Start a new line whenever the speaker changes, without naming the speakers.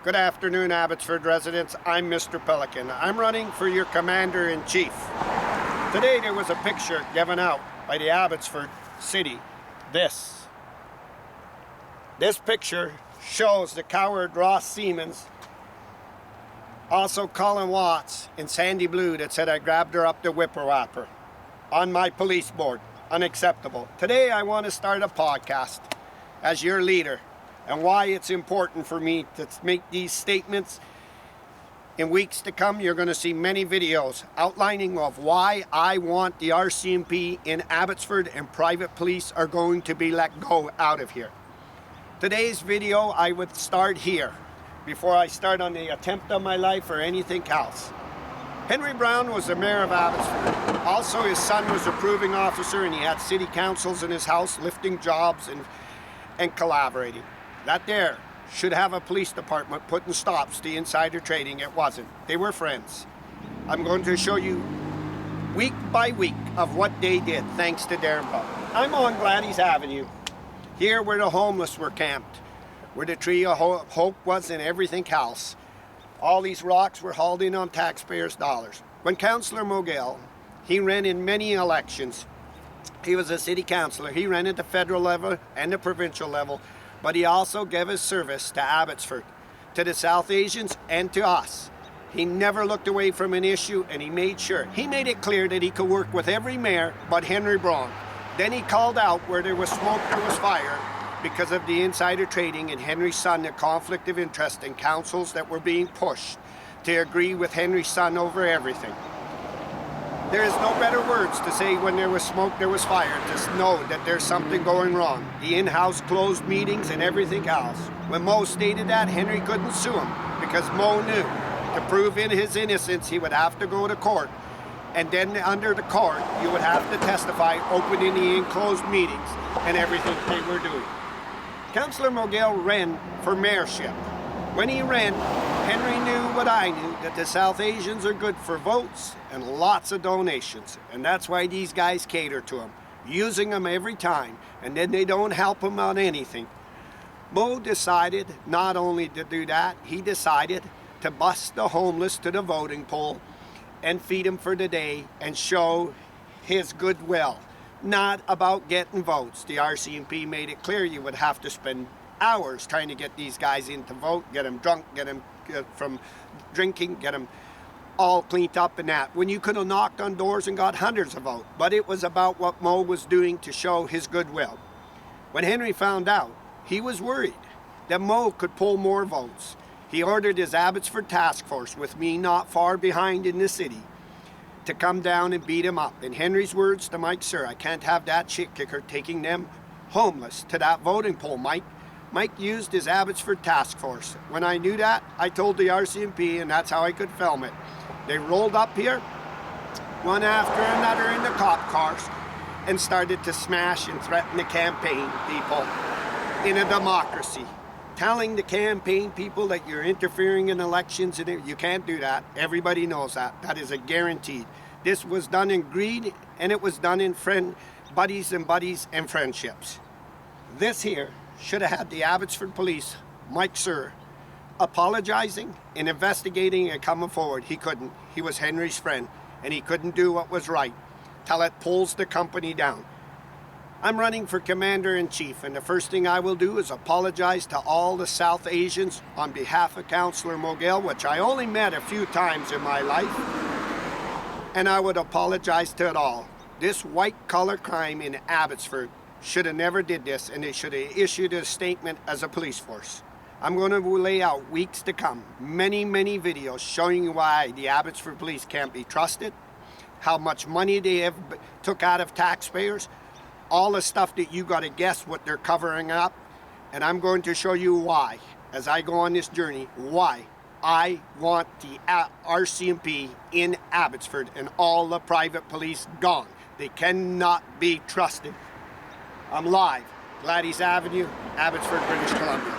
Good afternoon, Abbotsford residents. I'm Mr. Pelican. I'm running for your Commander-in-Chief. Today there was a picture given out by the Abbotsford City. This picture shows the coward Ross Siemens, also Colin Watts in Sandy Blue, that said I grabbed her up the whipper-whapper on my police board. Unacceptable. Today I want to start a podcast as your leader, and why it's important for me to make these statements. In weeks to come, you're going to see many videos outlining of why I want the RCMP in Abbotsford and private police are going to be let go out of here. Today's video, I would start here before I start on the attempt of my life or anything else. Henry Brown was the mayor of Abbotsford. Also, his son was a proving officer, and he had city councils in his house lifting jobs and collaborating. That there should have a police department putting stops to insider trading. It wasn't. They were friends. I'm going to show you week by week of what they did, thanks to Darren Bell. I'm on Gladys Avenue, here where the homeless were camped, where the tree of hope was and everything else. All these rocks were hauled in on taxpayers' dollars. When Councillor Mogale, he ran in many elections. He was a city councillor. He ran at the federal level and the provincial level. But he also gave his service to Abbotsford, to the South Asians, and to us. He never looked away from an issue, and he made it clear that he could work with every mayor but Henry Brown. Then he called out where there was smoke, there was fire, because of the insider trading, and Henry's son, the conflict of interest in councils that were being pushed to agree with Henry's son over everything. There is no better words to say when there was smoke, there was fire, to know that there's something going wrong. The in-house closed meetings and everything else. When Mo stated that, Henry couldn't sue him because Mo knew to prove in his innocence he would have to go to court. And then under the court, you would have to testify opening the enclosed meetings and everything they were doing. Councillor Mogale ran for mayorship. When he ran, Henry knew what I knew, that the South Asians are good for votes and lots of donations. And that's why these guys cater to him, using them every time, and then they don't help him on anything. Mo decided not only to do that, he decided to bus the homeless to the voting poll and feed them for the day and show his goodwill. Not about getting votes. The RCMP made it clear you would have to spend hours trying to get these guys in to vote, get them drunk, get them from drinking, get them all cleaned up and that, when you could have knocked on doors and got hundreds of votes. But it was about what Mo was doing to show his goodwill. When Henry found out, he was worried that Mo could pull more votes. He ordered his Abbotsford task force, with me not far behind in the city, to come down and beat him up. In Henry's words to Mike, "Sir, I can't have that shit kicker taking them homeless to that voting poll, Mike." Mike used his Abbotsford task force. When I knew that, I told the RCMP, and that's how I could film it. They rolled up here, one after another in the cop cars, and started to smash and threaten the campaign people in a democracy. Telling the campaign people that you're interfering in elections, and you can't do that. Everybody knows that. That is a guaranteed. This was done in greed, and it was done in buddies and friendships. This here should have had the Abbotsford Police, Mike Sir, apologizing and investigating and coming forward. He couldn't. He was Henry's friend, and he couldn't do what was right till it pulls the company down. I'm running for Commander-in-Chief, and the first thing I will do is apologize to all the South Asians on behalf of Councillor Mogale, which I only met a few times in my life, and I would apologize to it all. This white-collar crime in Abbotsford should have never did this, and they should have issued a statement as a police force. I'm going to lay out weeks to come many videos showing you why the Abbotsford Police can't be trusted, how much money they have took out of taxpayers, all the stuff that you got to guess what they're covering up, and I'm going to show you why, as I go on this journey, why I want the RCMP in Abbotsford and all the private police gone. They cannot be trusted. I'm live, Gladys Avenue, Abbotsford, British Columbia.